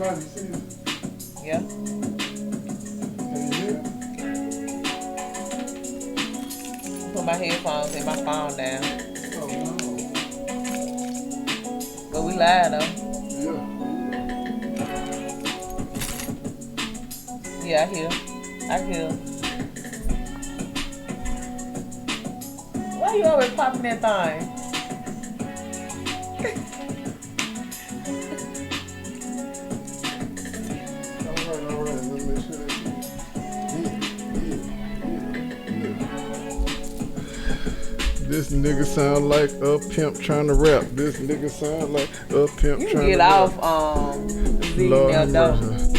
Everybody see it. Yeah. Can you hear it? Put my headphones and my phone down. Oh, no. But we live though. Yeah. Yeah, I hear. I hear. Why you always popping that thing? All right. Let's make sure that This nigga sound like a pimp trying to rap. This nigga sound like a pimp You trying get to off rap. Z Lord now have though. mercy.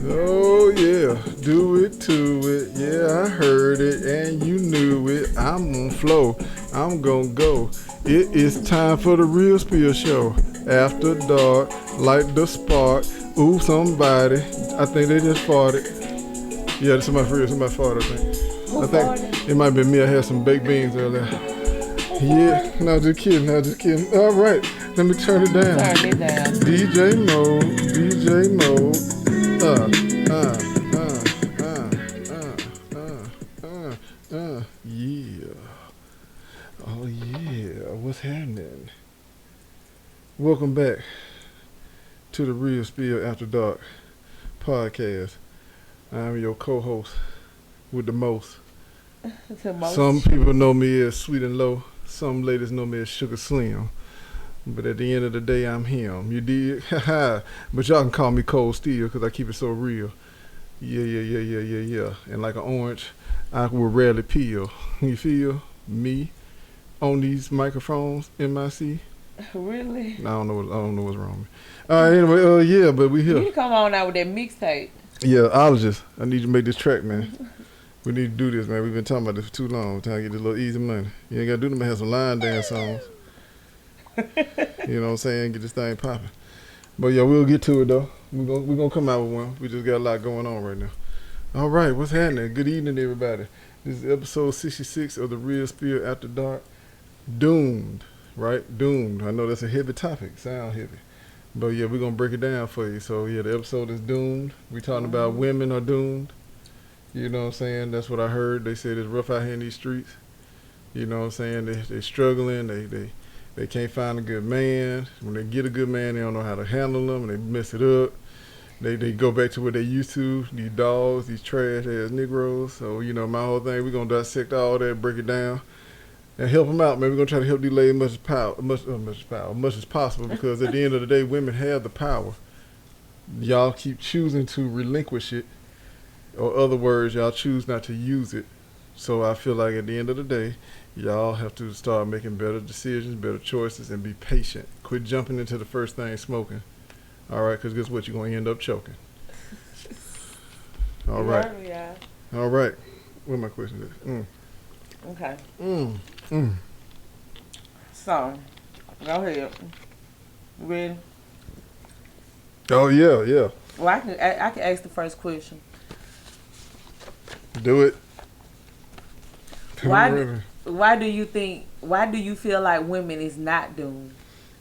Oh yeah, do it to it. Yeah, I heard it and you knew it. I'm on flow. I'm gonna go. It is time for the Real Spill Show. After dark, light the spark. Ooh, somebody. I think they just farted. Yeah, somebody for real. Somebody farted, I think. Who I think farted? it might be me. I had some baked beans earlier. Yeah, no, just kidding. All right, let me turn it down. Turn it down. DJ mode. Yeah. Oh yeah. What's happening? Welcome back to the Real Spill After Dark podcast. I'm your co-host with the most. Some people know me as Sweet and Low. Some ladies know me as Sugar Slim. But at the end of the day, I'm him. You dig? But y'all can call me Cold Steel because I keep it so real. Yeah. And like an orange, I will rarely peel. You feel me on these microphones, MIC? Really? I don't know what's wrong with me. All right, anyway, yeah, but we here. You come on out with that mixtape. Yeah, ologist. I need you to make this track, man. We need to do this, man. We've been talking about this for too long. We're trying to get this little easy money. You ain't got to do them. Have some line dance songs. You know what I'm saying? Get this thing popping. But yeah, we'll get to it though. We're gonna come out with one. We just got a lot going on right now. All right, what's happening? Good evening, everybody. This is episode 66 of the Real Spill After Dark. Doomed, right? Doomed. I know that's a heavy topic. Sound heavy. But yeah, we're gonna break it down for you. So yeah, the episode is doomed. We're talking about women are doomed. You know what I'm saying? That's what I heard. They said it's rough out here in these streets. You know what I'm saying? They struggling. They can't find a good man. When they get a good man, they don't know how to handle them, and they mess it up. They go back to what they used to, these dogs, these trash-ass Negroes. So, you know, my whole thing, we're going to dissect all that, break it down, and help them out, man. We're going to try to help these ladies much as possible, because at the end of the day, women have the power. Y'all keep choosing to relinquish it, or other words, y'all choose not to use it. So I feel like at the end of the day, y'all have to start making better decisions, better choices, and be patient. Quit jumping into the first thing smoking. All right, because guess what? You're going to end up choking. All right. Yeah. All right. What my question is? Okay. So, go ahead. Ready? Oh, yeah. Well, I can ask the first question. Do it. Why do you feel like women is not doomed?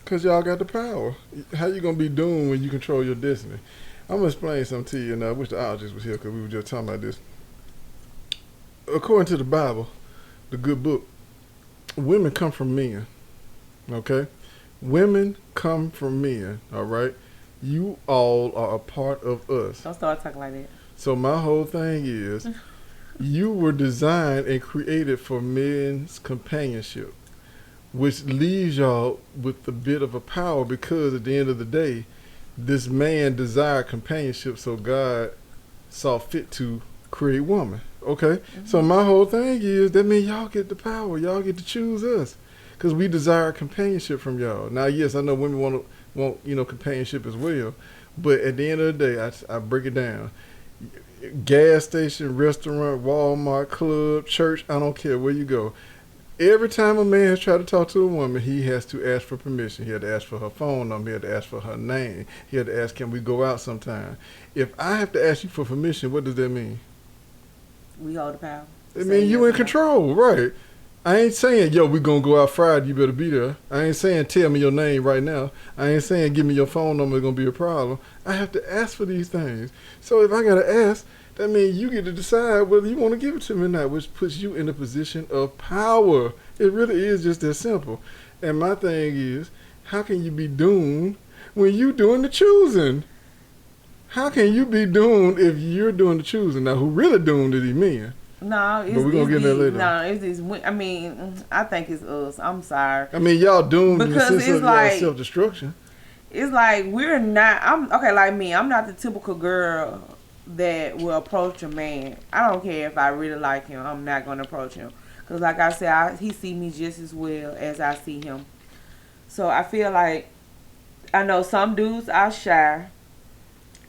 Because y'all got the power. How you going to be doomed when you control your destiny? I'm going to explain something to you, and I wish the ologist was here because we were just talking about this. According to the Bible, the good book, women come from men, okay? Women come from men, all right? You all are a part of us. Don't start talking like that. So my whole thing is, you were designed and created for men's companionship, which leaves y'all with a bit of a power because at the end of the day, this man desired companionship, so God saw fit to create woman. Okay? Mm-hmm. So my whole thing is, that means y'all get the power. Y'all get to choose us because we desire companionship from y'all. Now, yes, I know women want companionship as well, but at the end of the day, I break it down. Gas station, restaurant, Walmart, club, church, I don't care where you go. Every time a man has tried to talk to a woman, he has to ask for permission. He had to ask for her phone number. He had to ask for her name. He had to ask, can we go out sometime? If I have to ask you for permission, what does that mean? We hold the power. It means you in control, right? I ain't saying, yo, we gonna go out Friday, you better be there. I ain't saying tell me your name right now. I ain't saying give me your phone number, it's gonna be a problem. I have to ask for these things. So if I gotta ask, that means you get to decide whether you want to give it to me or not, which puts you in a position of power. It really is just that simple. And my thing is, how can you be doomed when you doing the choosing? How can you be doomed if you're doing the choosing? Now, who really doomed is these men? No, it's, but we're gonna get that later. No, it's these. I mean, I think it's us. I'm sorry. I mean, y'all doomed because in the sense it's of like y'all self-destruction. It's like we're not. I'm okay. Like me, I'm not the typical girl that will approach a man. I don't care if I really like him. I'm not gonna approach him because, like I said, he see me just as well as I see him. So I feel like I know some dudes are shy,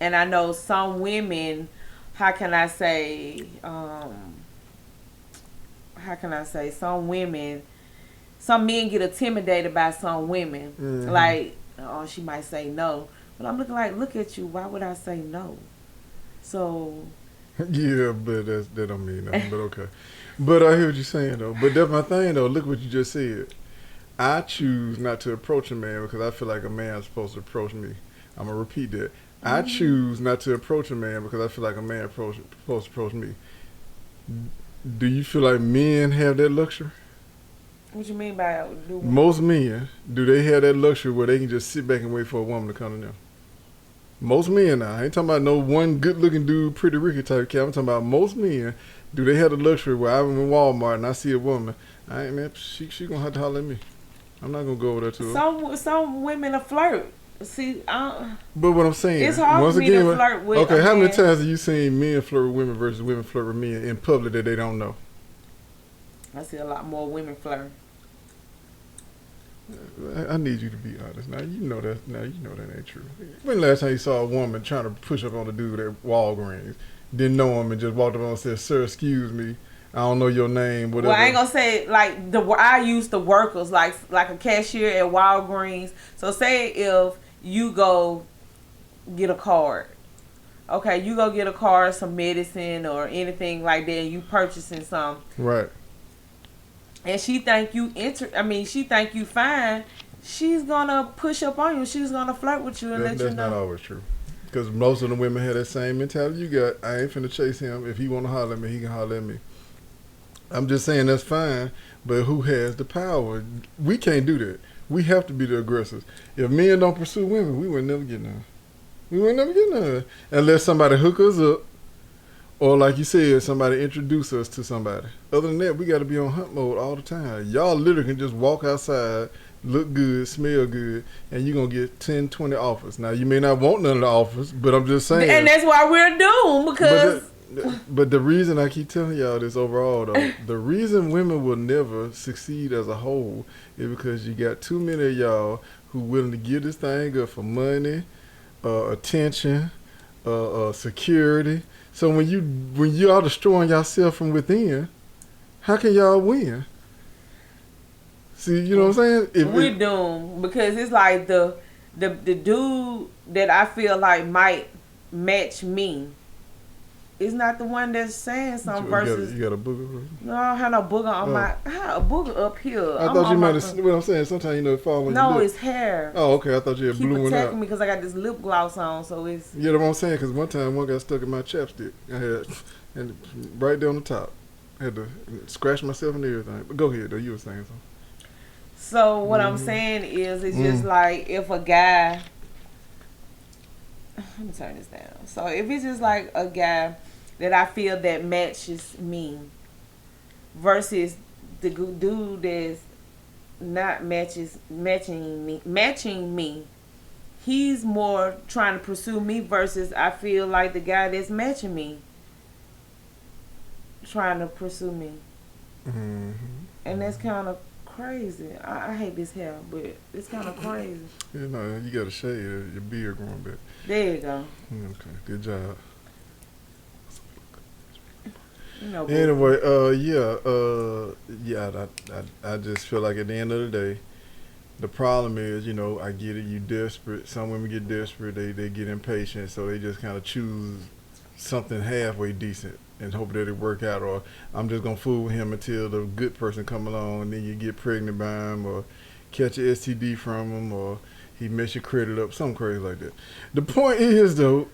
and I know some women. How can I say? Some women, some men get intimidated by some women. Mm-hmm. Like, oh, she might say no, but I'm looking like, look at you. Why would I say no? So. Yeah, but that don't mean nothing. But okay. But I hear what you're saying though. But that's my thing though. Look what you just said. I choose not to approach a man because I feel like a man is supposed to approach me. I'm gonna repeat that. I choose not to approach a man because I feel like a man supposed to approach me. Do you feel like men have that luxury? What you mean by most men, do they have that luxury where they can just sit back and wait for a woman to come to them? Most men now. I ain't talking about no one good-looking dude, pretty Ricky type cat. I'm talking about most men. Do they have the luxury where I'm in Walmart and I see a woman? I ain't man. She gonna have to holler at me. I'm not gonna go over there to her. Some women are flirt. See, but what I'm saying, it's hard once for me again, to flirt with. Okay, how many times have you seen men flirt with women versus women flirt with men in public that they don't know? I see a lot more women flirt. I need you to be honest. Now you know that. Now you know that ain't true. When last time you saw a woman trying to push up on a dude at Walgreens, didn't know him and just walked up and said, "Sir, excuse me, I don't know your name." Whatever. Well, I ain't gonna say like I use the workers like a cashier at Walgreens. So say if you go get a card. Okay, you go get a card, some medicine or anything like that, and you purchasing some. Right. And she think you she think you fine. She's gonna push up on you. She's gonna flirt with you and let you know. That's not always true. Because most of the women have that same mentality you got. I ain't finna chase him. If he wanna holler at me, he can holler at me. I'm just saying that's fine, but who has the power? We can't do that. We have to be the aggressors. If men don't pursue women, we would never get none. We would never get none. Unless somebody hook us up, or like you said, somebody introduce us to somebody. Other than that, we got to be on hunt mode all the time. Y'all literally can just walk outside, look good, smell good, and you're going to get 10, 20 offers. Now, you may not want none of the offers, but I'm just saying. And that's why we're doomed, because... But the reason I keep telling y'all this overall, though, the reason women will never succeed as a whole is because you got too many of y'all who willing to give this thing up for money, attention, security. So when you are destroying yourself from within, how can y'all win? See, you know what I'm saying? We're doomed because it's like the dude that I feel like might match me. It's not the one that's saying something versus... You got a booger? No, I don't have no booger on my... I have a booger up here. I thought you might have... What I'm saying, sometimes, it fall on your lip. No, it's hair. Oh, okay. I thought you had blue one out. Keep attacking me because I got this lip gloss on, so it's... Yeah, that's what I'm saying, because one time one got stuck in my chapstick. I had... And right there on the top. I had to scratch myself and everything. But go ahead, though. You were saying something. So, what I'm saying is, it's just like, if a guy... Let me turn this down. So, if it's just like a guy... that I feel that matches me versus the dude that's not matching me. He's more trying to pursue me versus I feel like the guy that's matching me trying to pursue me. Mm-hmm. And that's kind of crazy. I hate this hair, but it's kind of crazy. You know, you got to shave your beard growing back. There you go. Okay, good job. No, anyway, I just feel like at the end of the day, the problem is, I get it, you desperate. Some women get desperate, they get impatient, so they just kind of choose something halfway decent. and hope that it work out, or I'm just gonna fool with him until the good person come along, and then you get pregnant by him, or catch a STD from him, or he mess your credit up, something crazy like that. The point is though,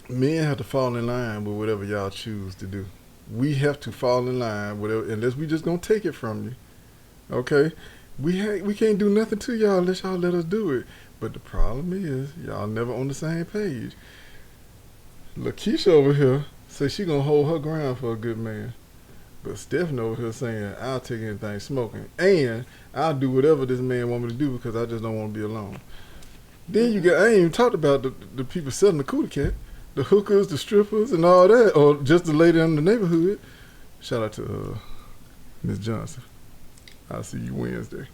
men have to fall in line with whatever y'all choose to do. We have to fall in line with it, unless we just gonna take it from you. Okay, we can't do nothing to y'all unless y'all let us do it. But the problem is, y'all never on the same page. Lakeisha over here says she gonna hold her ground for a good man. But Stephanie over here saying, I'll take anything smoking. And I'll do whatever this man want me to do because I just don't want to be alone. Then you got, I ain't even talked about the people selling the cootie cat. The hookers, the strippers, and all that. Or just the lady in the neighborhood. Shout out to Miss Johnson. I'll see you Wednesday.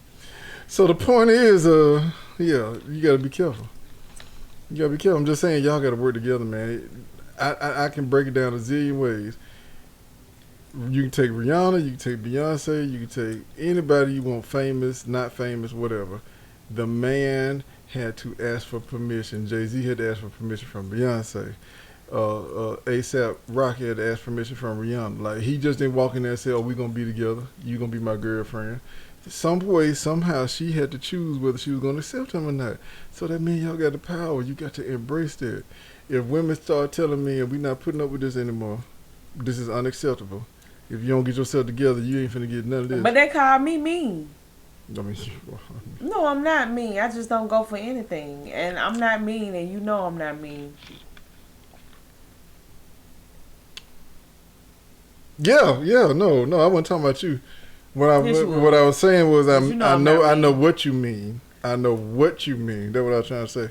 So the point is, yeah, you got to be careful. You got to be careful. I'm just saying, y'all got to work together, man. I can break it down a zillion ways. You can take Rihanna, you can take Beyonce, you can take anybody you want, famous, not famous, whatever. The man had to ask for permission. Jay-Z had to ask for permission from Beyonce. ASAP Rocky had to ask permission from Rihanna. Like, he just didn't walk in there and say, oh, we going to be together. You going to be my girlfriend. Some way, somehow, she had to choose whether she was going to accept him or not. So that means y'all got the power. You got to embrace that. If women start telling me, we're not putting up with this anymore, this is unacceptable. If you don't get yourself together, you ain't finna get none of this. But they call me mean. I mean, no, I'm not mean. I just don't go for anything. And I'm not mean, and you know I'm not mean. Yeah, no, I wasn't talking about you. What I was saying was, I know what you mean. I know what you mean. That's what I was trying to say.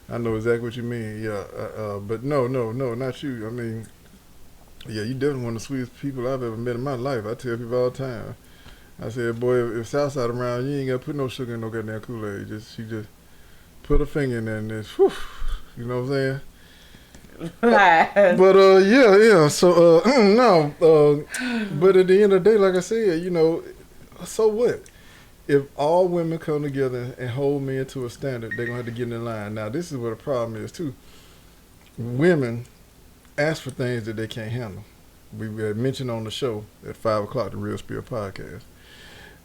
I know exactly what you mean. Yeah, but no, not you. I mean, yeah, you definitely one of the sweetest people I've ever met in my life. I tell people all the time. I said, boy, if Southside around, you ain't got to put no sugar in no goddamn Kool-Aid. She just put her finger in there and then, whew, you know what I'm saying? But yeah. So no. But at the end of the day, like I said, you know, so what? If all women come together and hold men to a standard, they're gonna have to get in line. Now, this is where the problem is too. Women ask for things that they can't handle. We had mentioned on the show at 5 o'clock, the Real Spirit podcast.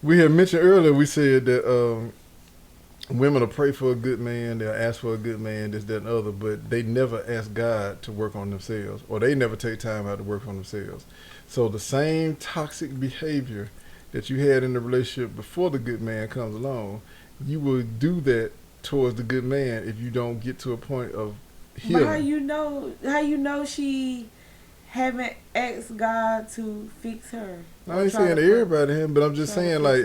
We had mentioned earlier. We said that women will pray for a good man, they'll ask for a good man, this, that, and other, but they never ask God to work on themselves, or they never take time out to work on themselves. So the same toxic behavior that you had in the relationship before the good man comes along, you will do that towards the good man if you don't get to a point of healing. But how you know she haven't asked God to fix her? I ain't saying everybody, but I'm just saying, like,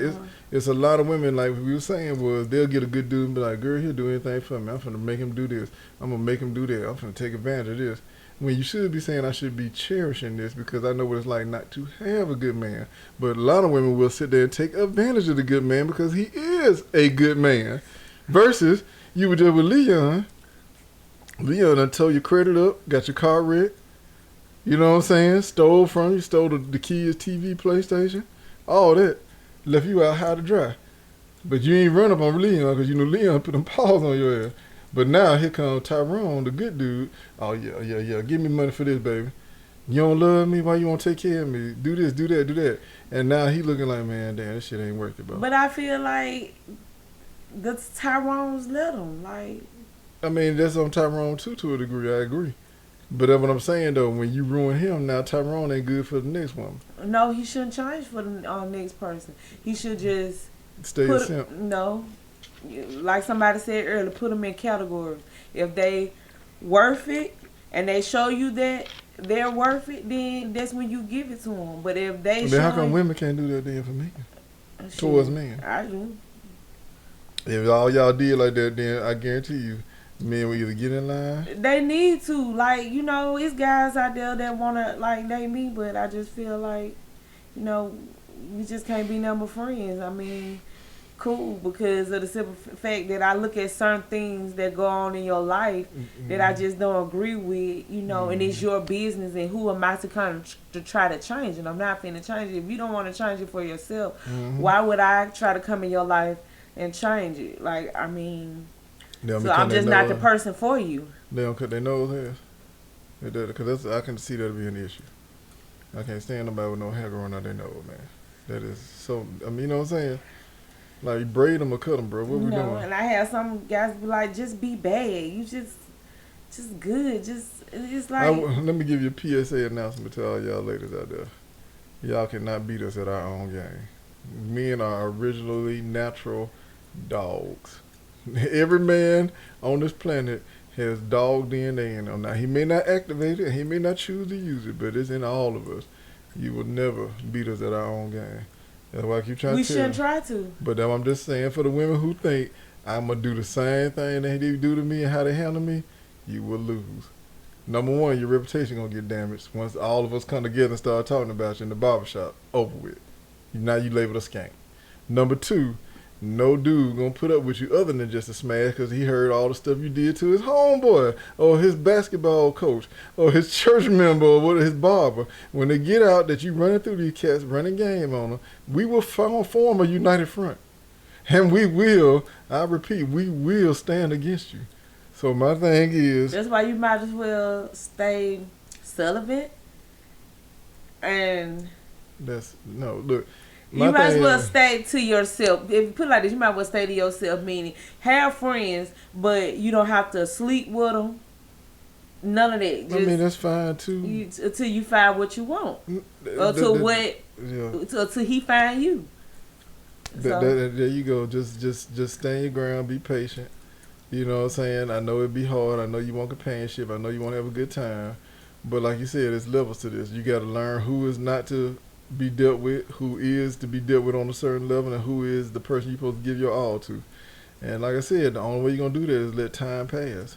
it's a lot of women, like we were saying, was they'll get a good dude and be like, girl, he'll do anything for me. I'm finna make him do this. I'm gonna make him do that. I'm finna take advantage of this. When you should be saying, I should be cherishing this because I know what it's like not to have a good man. But a lot of women will sit there and take advantage of the good man because he is a good man. Versus, you were just with Leon. Leon done tore your credit up, got your car wrecked. You know what I'm saying? Stole from you, stole the kids' TV, PlayStation, all that. Left you out high to dry. But you ain't run up on Leon because you know Leon put them paws on your ass. But now here comes Tyrone, the good dude. Oh, yeah. Give me money for this, baby. You don't love me? Why you want to take care of me? Do this, do that, do that. And now he looking like, man, damn, this shit ain't worth it, bro. But I feel like the Tyrone's little. Like, I mean, that's on Tyrone, too, to a degree. I agree. But that's what I'm saying, though. When you ruin him, now Tyrone ain't good for the next woman. No, he shouldn't change for the next person. He should just stay a simp. No. Like somebody said earlier, put them in categories. If they worth it and they show you that they're worth it, then that's when you give it to them. But if they then how come women can't do that then for me? Towards men. I do. If all y'all did like that, then I guarantee you, men will either get in line. They need to. Like, you know, it's guys out there that want to, like, date me, but I just feel like, you know, we just can't be number friends. I mean, cool, because of the simple fact that I look at certain things that go on in your life that I just don't agree with, you know, and it's your business, and who am I to come to try to change it? I'm not finna change it. If you don't want to change it for yourself, why would I try to come in your life and change it? Like, I mean, so I'm just not the person for you. They don't cut their nose hairs? Because I can see that being an issue. I can't stand nobody with no hair growing out their nose, man. That is so. I mean, you know what I'm saying? Like, you braid them or cut them, bro. What we doing? And I have some guys be like, just be bad. You just good. It's like. Let me give you a PSA announcement to all y'all ladies out there. Y'all cannot beat us at our own game. Men are originally natural dogs. Every man on this planet has dog DNA in him. Now, he may not activate it, he may not choose to use it, but it's in all of us. You will never beat us at our own game. That's why I keep trying to tell you. We shouldn't try to. But I'm just saying, for the women who think I'm going to do the same thing they do to me and how they handle me, you will lose. Number one, your reputation going to get damaged once all of us come together and start talking about you in the barbershop. Over with. Now you labeled a skank. Number two, no dude gonna put up with you other than just a smash because he heard all the stuff you did to his homeboy or his basketball coach or his church member or his barber. When they get out that you running through these cats, running game on them, we will form a united front. And we will, I repeat, we will stand against you. So my thing is... That's why you might as well stay celibate and... Look... You might as well stay to yourself. If you put it like this, you might as well stay to yourself, meaning have friends, but you don't have to sleep with them. None of that. Just, I mean, that's fine, too. Until you find what you want. Until he find you. There you go. Just stand your ground. Be patient. You know what I'm saying? I know it'd be hard. I know you want companionship. I know you want to have a good time. But like you said, there's levels to this. You got to learn who is not to be dealt with, who is to be dealt with on a certain level, and who is the person you're supposed to give your all to. And like I said, the only way you're going to do that is let time pass.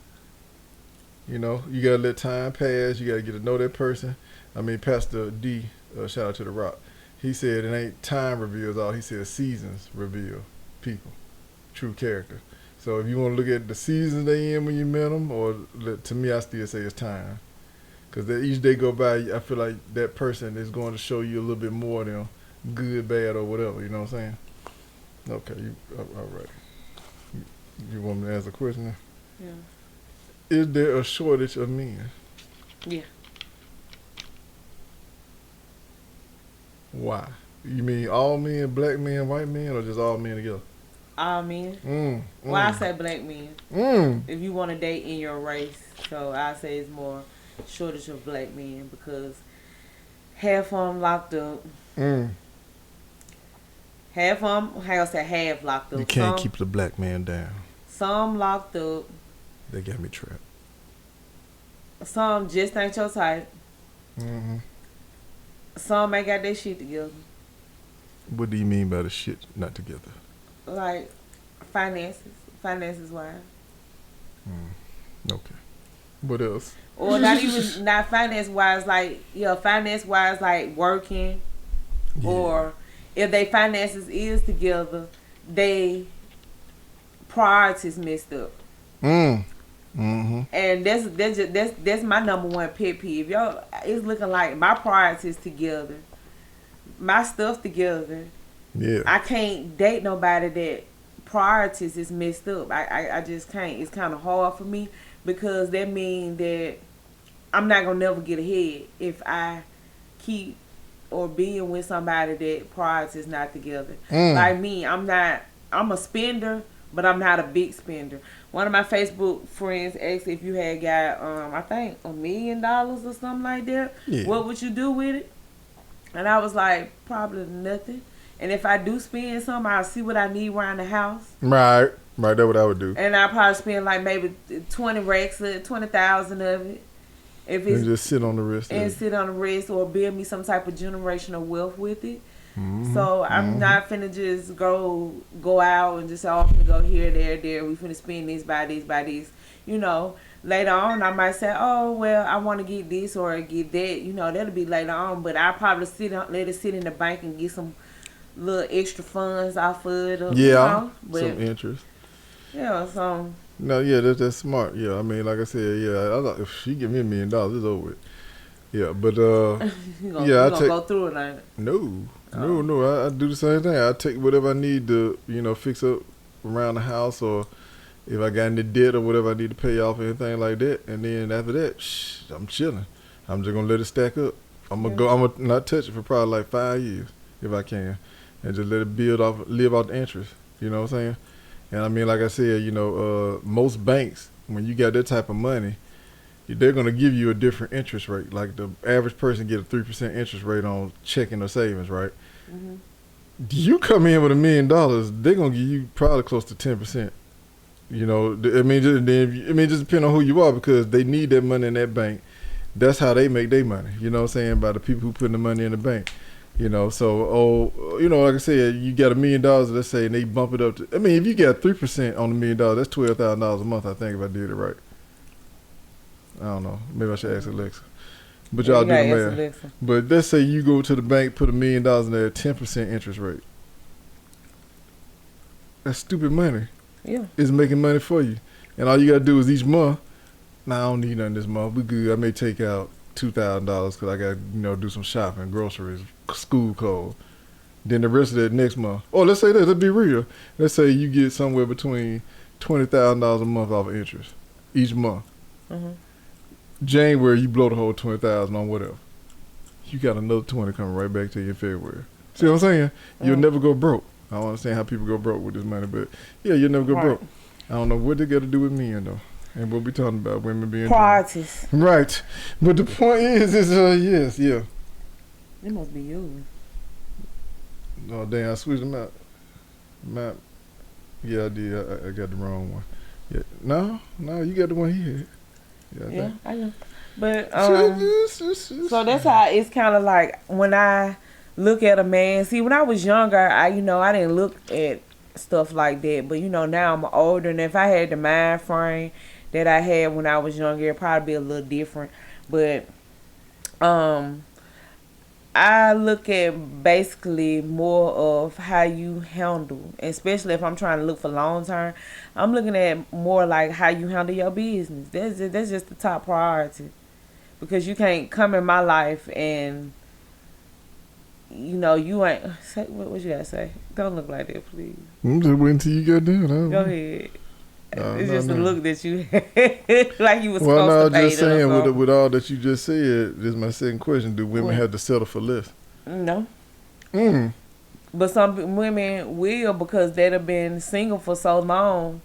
You know, you got to let time pass. You got to get to know that person. I mean, Pastor D, shout out to The Rock, he said it ain't time reveals all. He said seasons reveal people, true character. So if you want to look at the seasons they in when you met them, or to me, I still say it's time. Because each day go by, I feel like that person is going to show you a little bit more than good, bad, or whatever. You know what I'm saying? Okay, all right. You want me to ask a question now? Yeah. Is there a shortage of men? Yeah. Why? You mean all men, black men, white men, or just all men together? All men. Well, I say black men. If you want to date in your race, so I say it's more shortage of black men because half of them locked up. Half of them, half locked up. You can't keep the black man down. Some locked up. They got me trapped. Some just ain't your type. Some ain't got their shit together. What do you mean by the shit not together? Like finances wise. Okay. What else? Or not finance wise, finance wise, like working. Yeah. Or if they finances is together, they priorities messed up. And that's my number one pet peeve. Y'all, it's looking like my priorities together, my stuff together. Yeah. I can't date nobody that priorities is messed up. I just can't. It's kind of hard for me because that means that I'm not gonna never get ahead if I keep or being with somebody that priorities not together. Like me, I'm a spender, but I'm not a big spender. One of my Facebook friends asked if you had got I think $1 million or something like that. Yeah. What would you do with it? And I was like, probably nothing. And if I do spend some, I'll see what I need around the house. Right. That's what I would do. And I'll probably spend like maybe 20 racks, 20,000 of it. If it's, and just sit on the rest. Sit on the rest or build me some type of generational wealth with it. So I'm not finna just go out and just say, oh, I'm finna go here, there. We finna spend this, buy this. You know, later on I might say, oh, well, I want to get this or get that. You know, that'll be later on. But I'll probably let it sit in the bank and get some little extra funds off of it. Or, some interest. Yeah, so. No, yeah, that's smart. Yeah, I mean, like I said, yeah, if she give me $1 million, it's over with. Yeah, but you gonna go through it, ain't it? No. I do the same thing. I take whatever I need to, fix up around the house or, if I got any debt or whatever I need to pay off, anything like that, and then after that, I'm chilling. I'm just gonna let it stack up. I'm gonna not touch it for probably like 5 years if I can, and just let it live off the interest. You know what I'm saying? And I mean, like I said, most banks, when you got that type of money, they're gonna give you a different interest rate. Like the average person get a 3% interest rate on checking or savings, right? Mm-hmm. You come in with $1 million, they're gonna give you probably close to 10%. You know, just depend on who you are, because they need that money in that bank. That's how they make their money. You know what I'm saying? By the people who put the money in the bank. You know, so like I said, you got $1 million, let's say, and they bump it up to. I mean, if you got 3% on $1 million, that's $12,000 a month. I think, if I did it right. I don't know. Maybe I should ask Alexa. But y'all do the math. But let's say you go to the bank, put $1 million in there, 10% interest rate. That's stupid money. Yeah. It's making money for you. And all you got to do is each month, I don't need nothing this month. We good. I may take out $2,000 because I got to, do some shopping, groceries, school clothes. Then the rest of that next month. Oh, let's say that. Let's be real. Let's say you get somewhere between $20,000 a month off of interest each month. Mm-hmm. January, you blow the whole $20,000 on whatever. You got another 20 coming right back to you in February. See what I'm saying? You'll never go broke. I don't understand how people go broke with this money, but yeah, you'll never go broke. I don't know what they got to do with men though, and we'll be talking about women being priorities. Right, but the point is yes, yeah. It must be you. Oh damn, I switched them out. Yeah, I did. I got the wrong one. Yeah, no, you got the one he had. Yeah, I know. But so that's how it's kind of like when I look at a man. See, when I was younger, I didn't look at stuff like that. But now I'm older, and if I had the mind frame that I had when I was younger, it'd probably be a little different. But I look at basically more of how you handle, especially if I'm trying to look for long term. I'm looking at more like how you handle your business. That's just the top priority, because you can't come in my life and you ain't. What you gotta say? Don't look like that, please. I'm just waiting till you get done. Go ahead. It's just the look that you had, like you was supposed to pay. Well, no, just saying with all that you just said, this is my second question. Do women have to settle for less? No. But some women will, because they've been single for so long.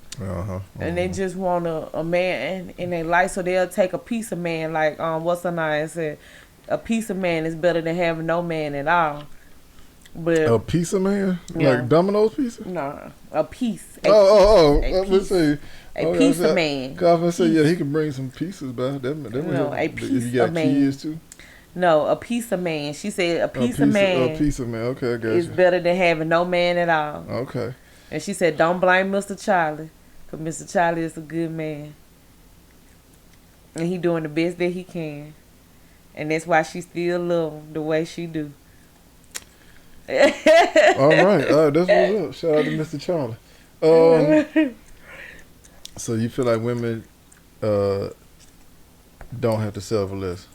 And they just want a man in their life, so they'll take a piece of man. Like what's the name said, a piece of man is better than having no man at all. But a piece of man, like Domino's pizza? No, a piece. Let me see. A piece of man. Cause I'm gonna say he can bring some pieces, but no, a piece if you got of man. Kids too. No, a piece of man. She said a piece of man. A piece of man. Okay, I got is better than having no man at all. Okay. And she said, don't blame Mr. Charlie, because Mr. Charlie is a good man, and he doing the best that he can, and that's why she still love him the way she do. All right, that's what's up. Shout out to Mr. Charlie. So you feel like women don't have to settle for less?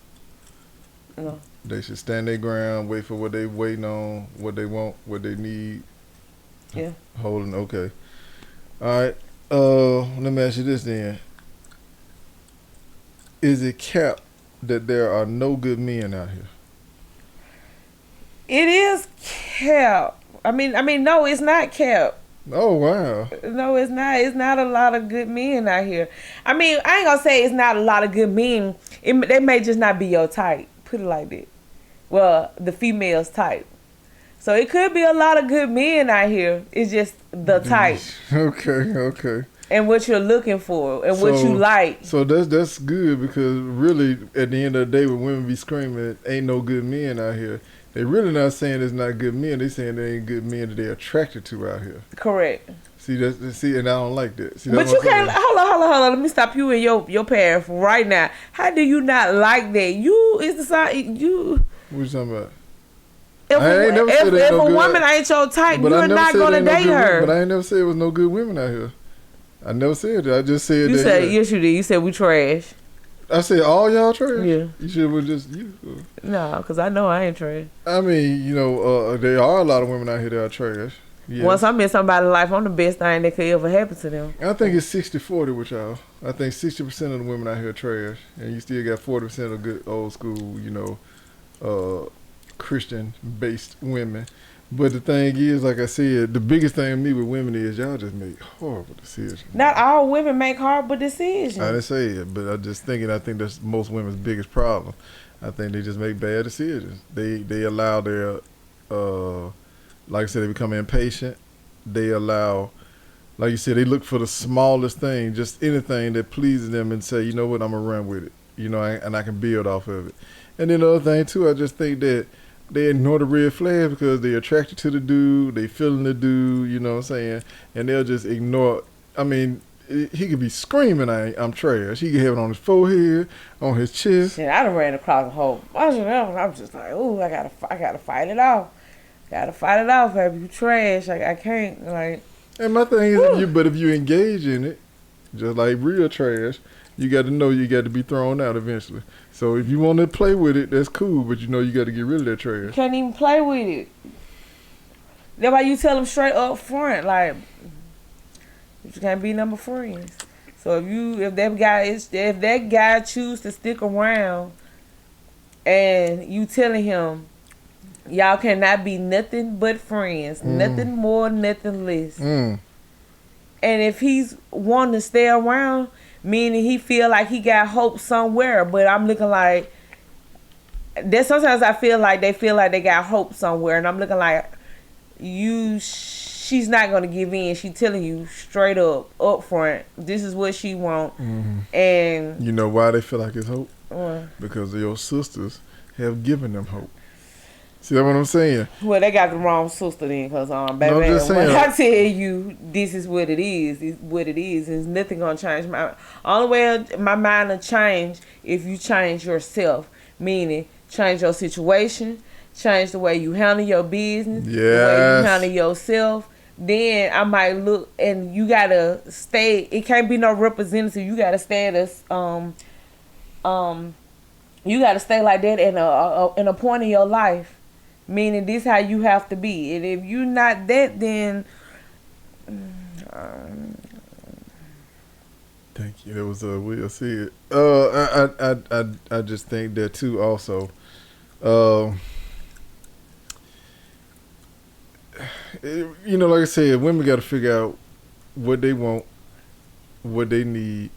No. They should stand their ground, wait for what they waiting on, what they want, what they need. Yeah. Holding, okay. All right. Let me ask you this then. Is it cap that there are no good men out here? It is cap. I mean, no, it's not cap. Oh, wow. No, it's not. It's not a lot of good men out here. I mean, I ain't gonna say it's not a lot of good men. They may just not be your type. Put it like that. Well, the female's type. So it could be a lot of good men out here. It's just the type. Okay. And what you're looking for and what you like. So that's good, because really, at the end of the day, when women be screaming, ain't no good men out here, they really not saying there's not good men. They saying there ain't good men that they're attracted to out here. Correct. See, and I don't like that. See, but you can't. Hold on. Let me stop you in your path right now. How do you not like that? You is the side you. What you talking about? If a woman ain't your type, you're not gonna date her. But I ain't never said there was no good women out here. I never said that. I just said you that. Said yes, you did. You said we trash. I said all y'all trash. Yeah. You should have just you. No, because I know I ain't trash. I mean, there are a lot of women out here that are trash. Yes. Once I'm in somebody's life, I'm the best thing that could ever happen to them. I think it's 60-40 with y'all. I think 60% of the women out here are trash, and you still got 40% of good old school, Christian-based women. But the thing is, like I said, the biggest thing to me with women is y'all just make horrible decisions. Not all women make horrible decisions. I didn't say it, but I think that's most women's biggest problem. I think they just make bad decisions. They allow their, like I said, they become impatient. They allow, like you said, they look for the smallest thing, just anything that pleases them and say, you know what, I'm going to run with it. And I can build off of it. And then the other thing, too, I just think that they ignore the red flags because they're attracted to the dude, they feeling the dude, you know what I'm saying? And they'll just ignore, he could be screaming, I'm trash. He could have it on his forehead, on his chest. Shit, I done ran across a whole bunch of them. I'm just like, ooh, I gotta fight it off. Gotta fight it off, baby. You trash. I can't, like. And my thing is, if you engage in it, just like real trash, you got to know you got to be thrown out eventually. So if you want to play with it, that's cool, but you got to get rid of that trash. You can't even play with it. That's why you tell them straight up front, like, you can't be number friends. So if that guy choose to stick around, and you telling him, y'all cannot be nothing but friends, nothing more, nothing less. And if he's wanting to stay around, meaning he feel like he got hope somewhere, but I'm looking like that. Sometimes I feel like they got hope somewhere, and I'm looking like she's not gonna give in. She telling you straight up front, this is what she want. And you know why they feel like it's hope? Because your sisters have given them hope. See what I'm saying? Well, they got the wrong sister then, because baby, no, I'm just saying, when I tell you this is what it is, there's nothing gonna change. Only way my mind will change if you change yourself, meaning change your situation, change the way you handle your business, the way you handle yourself. Then I might look, and you gotta stay. It can't be no representative. You gotta stay at us. You gotta stay like that in a point in your life. Meaning this how you have to be. And if you're not that, then thank you. That was Will see it. I just think that too also. Like I said, women got to figure out what they want, what they need,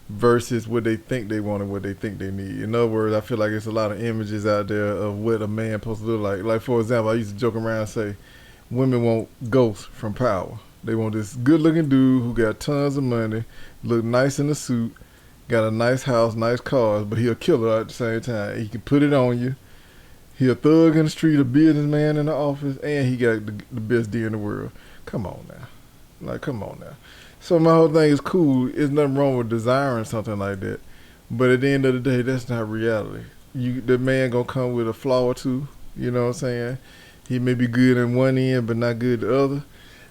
versus what they think they want and what they think they need. In other words, I feel like it's a lot of images out there of what a man supposed to look like. Like, for example, I used to joke around and say, women want ghosts from Power. They want this good-looking dude who got tons of money, look nice in a suit, got a nice house, nice cars, but he a killer at the same time. He can put it on you. He a thug in the street, a businessman in the office, and he got the best D in the world. Come on now. Come on now. So my whole thing is cool. There's nothing wrong with desiring something like that. But at the end of the day, that's not reality. The man gonna come with a flaw or two. You know what I'm saying? He may be good in one end, but not good the other.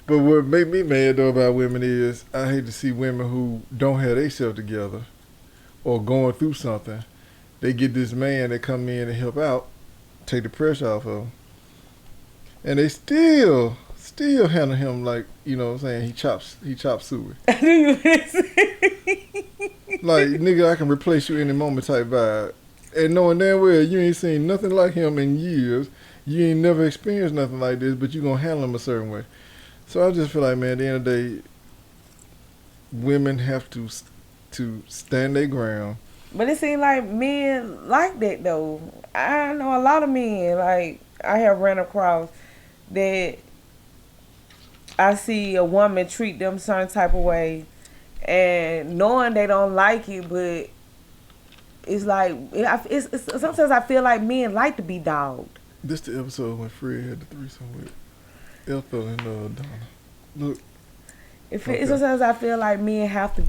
But what make me mad though about women is I hate to see women who don't have themselves together or going through something. They get this man that come in and help out, take the pressure off of them, and they still handle him like, you know what I'm saying, he chops suey. Like, nigga, I can replace you any moment type vibe. And knowing damn well you ain't seen nothing like him in years, you ain't never experienced nothing like this, but you gonna handle him a certain way. So I just feel like, man, at the end of the day, women have to stand their ground. But it seems like men like that though. I know a lot of men, like I have ran across that I see a woman treat them certain type of way, and knowing they don't like it, but it's like it's sometimes I feel like men like to be dogged. This the episode when Fred had the threesome with Ethel and Donna. Look. Sometimes I feel like men have to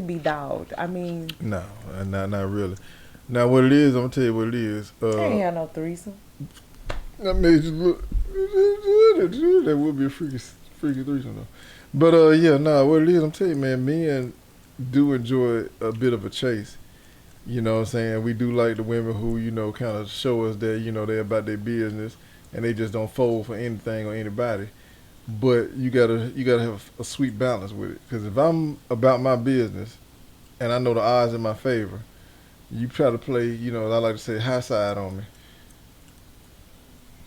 be dogged. I mean, no, not really. Now what it is, I'm gonna tell you what it is. I ain't had no threesome. That made you look. That would be a freaky threesome though. But what it is, I'm telling you, man, men do enjoy a bit of a chase. You know what I'm saying? We do like the women who, kind of show us that, they're about their business and they just don't fold for anything or anybody. but you gotta have a sweet balance with it. Because if I'm about my business and I know the odds in my favor, you try to play, I like to say, high side on me,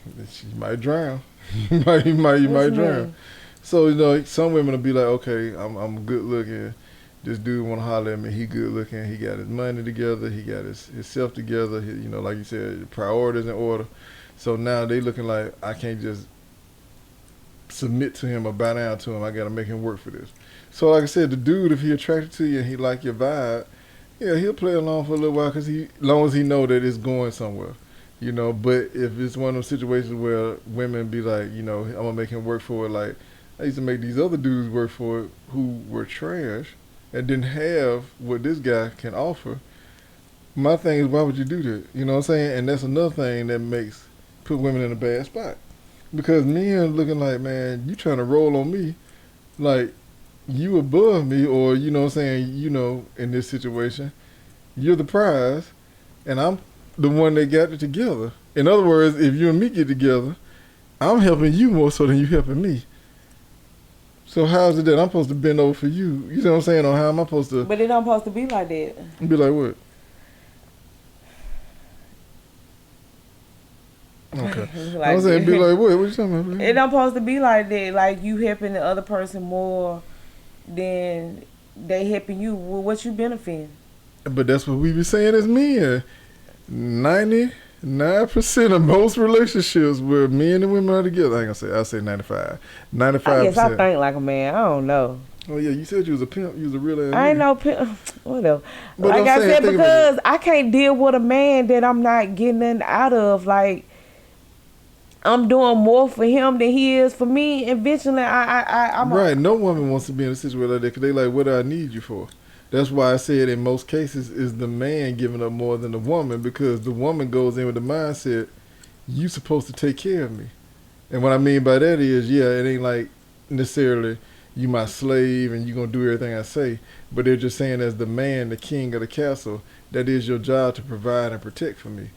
you might drown. you might drown. So some women will be like, okay, I'm good looking. This dude want to holler at me. He good looking. He got his money together. He got his self together. Like you said, priorities in order. So now they looking like I can't just submit to him or bow down to him. I got to make him work for this. So like I said, the dude, if he attracted to you and he like your vibe, yeah, he'll play along for a little while because long as he know that it's going somewhere. But if it's one of those situations where women be like, I'm gonna make him work for it, like I used to make these other dudes work for it who were trash and didn't have what this guy can offer. My thing is, why would you do that? You know what I'm saying? And that's another thing that put women in a bad spot. Because men looking like, man, you trying to roll on me like you above me, or you know what I'm saying, in this situation, you're the prize and I'm the one that got it together. In other words, if you and me get together, I'm helping you more so than you helping me. So how is it that I'm supposed to bend over for you? You know what I'm saying? Or how am I supposed to? But it don't supposed to be like that. Be like what? Okay. Like I was saying, be like what? What you talking about? It don't supposed to be like that. Like you helping the other person more than they helping you. Well, what you benefiting? But that's what we be saying as men. 99% of most relationships where men and women are together, I ain't gonna say, I'll say 95. 95%. I guess I think like a man. I don't know. Oh yeah, you said you was a pimp. You was a real ass I ain't nigga. no pimp. Whatever. But like I said, think because I can't deal with a man that I'm not getting nothing out of. Like I'm doing more for him than he is for me. Eventually, I'm right. No woman wants to be in a situation like that because they like, what do I need you for? That's why I said in most cases is the man giving up more than the woman, because the woman goes in with the mindset, you supposed to take care of me. And what I mean by that is, yeah, it ain't like necessarily you my slave and you going to do everything I say, but they're just saying as the man, the king of the castle, that is your job to provide and protect for me.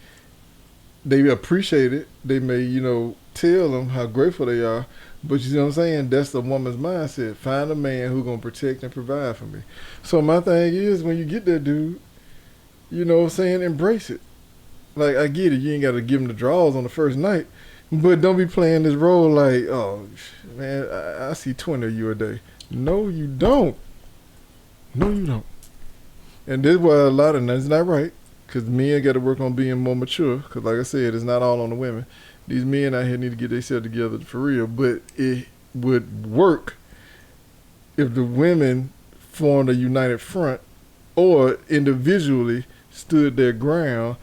They appreciate it. They may, tell them how grateful they are, but you see what I'm saying? That's the woman's mindset. Find a man who's going to protect and provide for me. So my thing is, when you get that dude, you know what I'm saying, embrace it. Like, I get it. You ain't got to give him the draws on the first night, but don't be playing this role like, oh, man, I see 20 of you a day. No, you don't. No, you don't. And this is why a lot of that's not right, because men got to work on being more mature, because like I said, it's not all on the women. These men out here need to get themselves together for real, but it would work if the women formed a united front or individually stood their ground,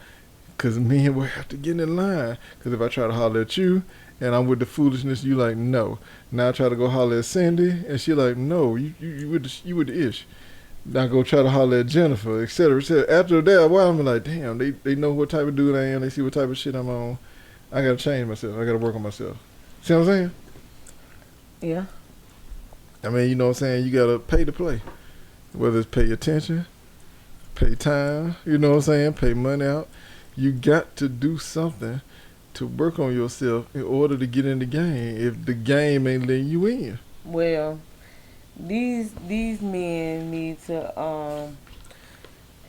because men would have to get in line. Because if I try to holler at you and I'm with the foolishness, you like, no. Now I try to go holler at Cindy and she like, no, you with the ish. Now go try to holler at Jennifer, et cetera, et cetera. After that, well, I'm like, damn, they know what type of dude I am. They see what type of shit I'm on. I got to change myself. I got to work on myself. See what I'm saying? Yeah. I mean, you know what I'm saying? You got to pay to play. Whether it's pay attention, pay time, you know what I'm saying? Pay money out. You got to do something to work on yourself in order to get in the game if the game ain't letting you in. Well, these men need to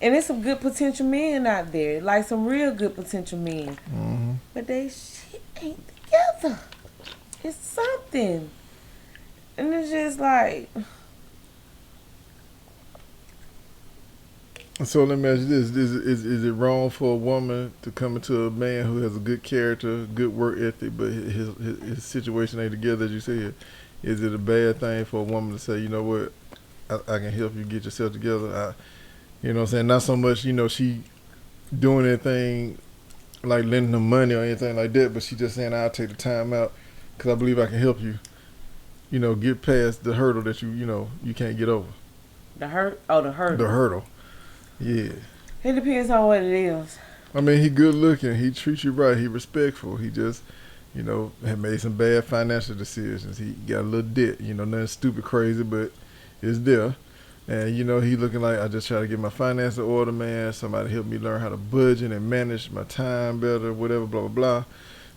and there's some good potential men out there, like some real good potential men. Mm-hmm. But they shit ain't together. It's something. And it's just like... So let me ask you this. Is it wrong for a woman to come into a man who has a good character, good work ethic, but his situation ain't together, as you said? Is it a bad thing for a woman to say, you know what, I can help you get yourself together? You know what I'm saying? Not so much, she doing anything like lending them money or anything like that, but she just saying, I'll take the time out because I believe I can help you, get past the hurdle that you can't get over. The hurdle. The hurdle. Yeah. It depends on what it is. I mean, he good looking. He treats you right. He respectful. He just, had made some bad financial decisions. He got a little debt, nothing stupid crazy, but it's there. And, he looking like, I just try to get my finances in order, man. Somebody help me learn how to budget and manage my time better, whatever, blah, blah, blah.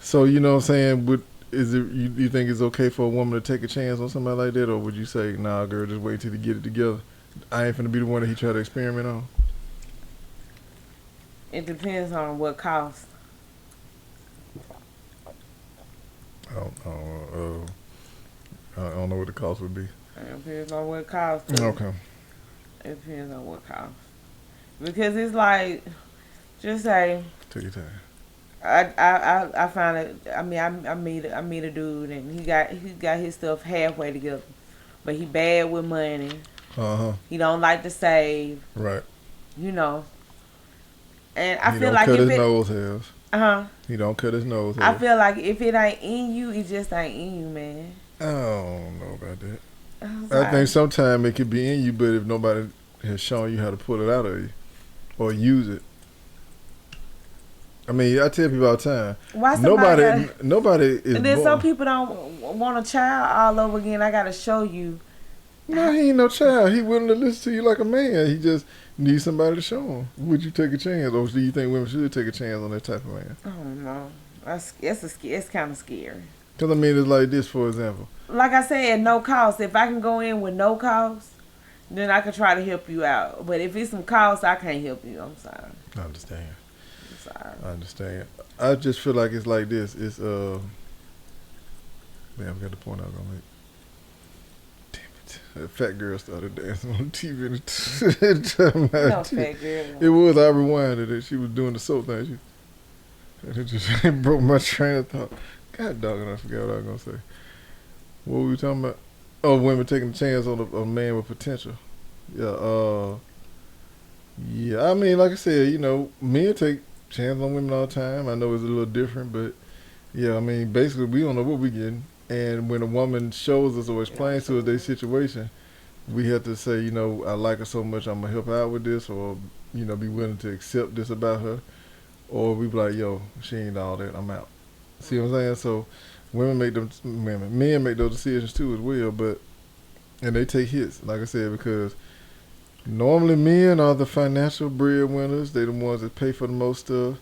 So, you know what I'm saying? is it you think it's okay for a woman to take a chance on somebody like that, or would you say, nah, girl, just wait till they get it together? I ain't finna be the one that he try to experiment on. It depends on what cost. I don't know what the cost would be. It depends on what cost. Too. Okay. It depends on what cost. Because it's like, just say. Take your time. I found it. I mean, I meet a dude and he got his stuff halfway together, but he bad with money. He don't like to save. Right. You know. And I he feel don't like cut if his nose hairs. He don't cut his nose hairs. I feel like if it ain't in you, it just ain't in you, man. I don't know about that. I think sometimes it could be in you, but if nobody has shown you how to pull it out of you or use it. I mean, I tell people all the time. Why nobody is. And then some people don't want a child all over again. I gotta show you. No, he ain't no child. He willing to listen to you like a man. He just needs somebody to show him. Would you take a chance, or do you think women should take a chance on that type of man? I don't know. It's kind of scary. Because I mean, it's like this, for example. Like I said, no cost. If I can go in with no cost, then I could try to help you out. But if it's some cost, I can't help you. I'm sorry. I understand. I'm sorry. I understand. I just feel like it's like this. It's man, I got the point I was gonna make. Damn it! That fat girl started dancing on TV. No fat girl. It was. I rewinded it. She was doing the soul thing. It just broke my train of thought. God dog it, I forgot what I was gonna say. What were we talking about? Oh, women taking a chance on a man with potential. Yeah. Yeah. I mean, like I said, you know, men take chance on women all the time. I know it's a little different, but yeah, I mean, basically, we don't know what we're getting. And when a woman shows us or explains to us their situation, we have to say, you know, I like her so much, I'm gonna help her out with this, or you know, be willing to accept this about her, or we be like, yo, she ain't all that, I'm out. See what I'm saying? So men make those decisions too as well, and they take hits, like I said, because normally men are the financial breadwinners. They the ones that pay for the most stuff.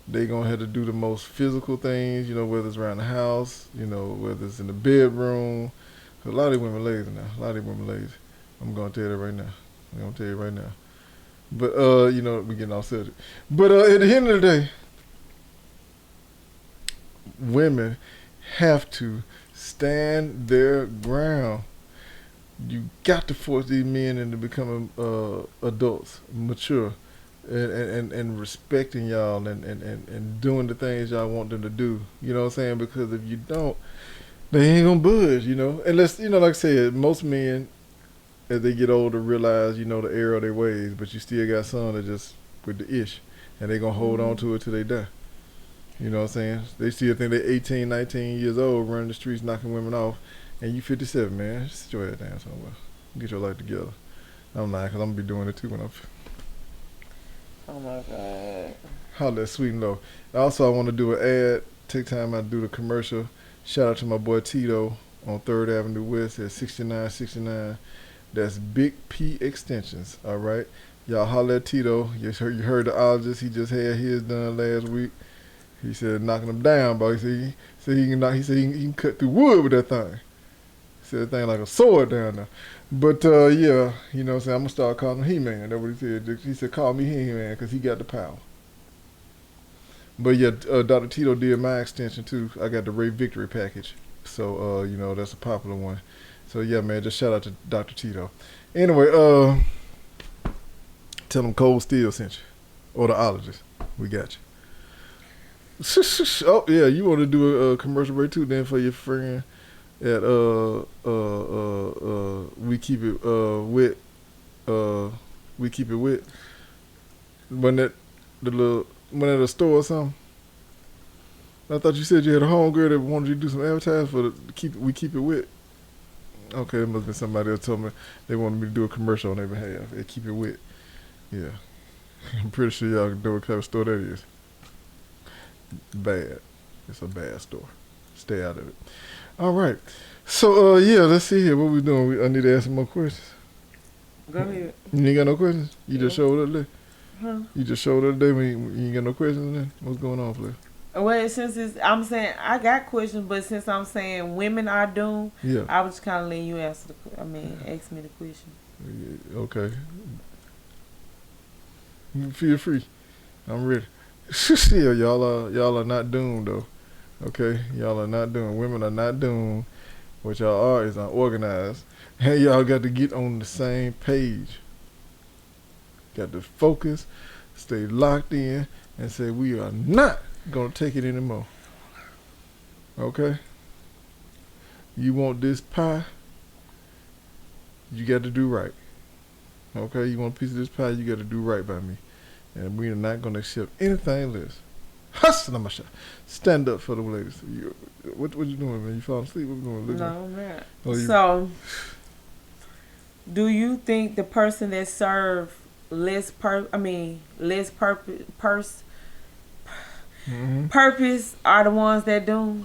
They gonna have to do the most physical things, you know, whether it's around the house, you know, whether it's in the bedroom. A lot of these women lazy now. I'm gonna tell you that right now. But you know, we getting off subject. But at the end of the day, women have to stand their ground. You got to force these men into becoming adults, mature, and respecting y'all and doing the things y'all want them to do. You know what I'm saying? Because if you don't, they ain't gonna budge. You know, unless, you know, like I said, most men as they get older realize, you know, the error of their ways. But you still got some that just with the ish, and they gonna hold on to it till they die. You know what I'm saying? They still think they're 18, 19 years old, running the streets, knocking women off. And you 57, man. Sit your ass down somewhere. Get your life together. I'm lying, because I'm going to be doing it too when I'm... Oh, my God. Holla at Sweet and Low. Also, I want to do an ad. Take time out to do the commercial. Shout out to my boy Tito on 3rd Avenue West at 6969. That's Big P Extensions, all right? Y'all holla at Tito. You heard the ologist. He just had his done last week. He said knocking them down, but he said he can cut through wood with that thing. He said that thing like a sword down there. But yeah, you know what I'm saying, I'm gonna start calling him He-Man. That's what he said. He said call me He-Man because he got the power. But yeah, Dr. Tito did my extension too. I got the Ray Victory package. So you know, that's a popular one. So yeah, man, just shout out to Dr. Tito. Anyway, tell him Cold Steel sent you. Or the ologist. We got you. Oh yeah, you want to do a commercial break too? Then for your friend at we keep it wet. We keep it wet. When at a store or something. I thought you said you had a homegirl that wanted you to do some advertising for we keep it wet. Okay, it must have been somebody else told me they wanted me to do a commercial on their behalf. They keep it wet. Yeah, I'm pretty sure y'all know what kind of store that is. Bad. It's a bad store. Stay out of it. All right. So, yeah, let's see here. What we doing? I need to ask some more questions. Go ahead. You ain't got no questions? You just showed up today? Huh? You just showed up today when you ain't got no questions then? What's going on, Flair? Well, I'm saying I got questions, but since I'm saying women are doomed, Yeah. I was just kind of letting you ask me the question. Yeah, okay. Feel free. I'm ready. Still, y'all are not doomed though. Okay, y'all are not doomed. Women are not doomed. What y'all are is unorganized, and y'all got to get on the same page. Got to focus, stay locked in, and say we are not gonna take it anymore. Okay? You want this pie? You got to do right. Okay? You want a piece of this pie? You got to do right by me, and we are not gonna accept anything less. Hustle, my shot. Stand up for the ladies. What you doing, man? You falling asleep? What you doing? No, I'm not. Oh, So, do you think the person that served less Mm-hmm. purpose are the ones that do?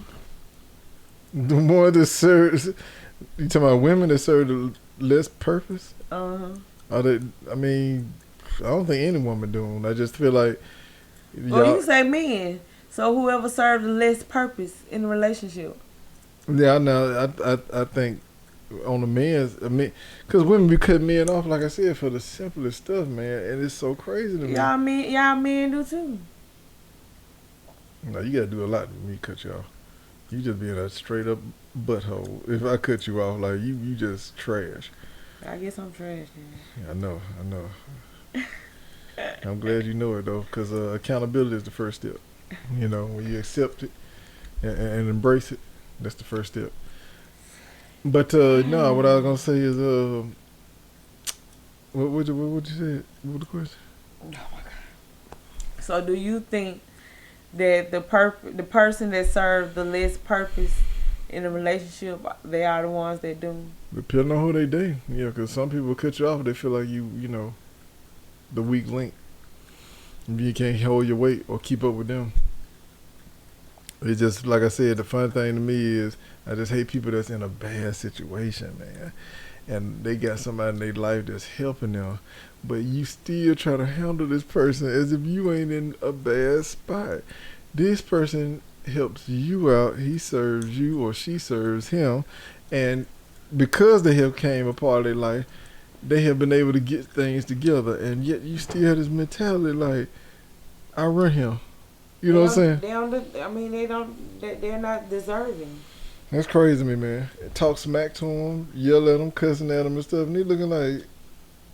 The more that serves, you talking about women that serve the less purpose? Are they? I mean, I don't think any woman doing. I just feel like. Well, you say men. So whoever served the less purpose in the relationship. Yeah, I know. I think on the men's, because women be cutting men off, like I said, for the simplest stuff, man, and it's so crazy to me. Y'all men do too. No, you gotta do a lot to me cut you off. You just being a straight up butthole. If I cut you off, like you just trash. I guess I'm trash then. Yeah, I know. I'm glad you know it though, because accountability is the first step. You know, when you accept it and embrace it, that's the first step. But no, what I was gonna say is what you say? What was the question? Oh my god. So do you think that the person that served the less purpose in a relationship, they are the ones that do? Depending on who they date, yeah, because some people cut you off, they feel like you know, the weak link. You can't hold your weight or keep up with them. It's just like I said. The fun thing to me is I just hate people that's in a bad situation, man, and they got somebody in their life that's helping them, but you still try to handle this person as if you ain't in a bad spot. This person helps you out. He serves you or she serves him, and because they have came a part of their life, they have been able to get things together, and yet you still have this mentality like, I run him. You know what I'm saying? They're not deserving. That's crazy to me, man. Talk smack to them, yell at them, cussing at them and stuff, and they looking like,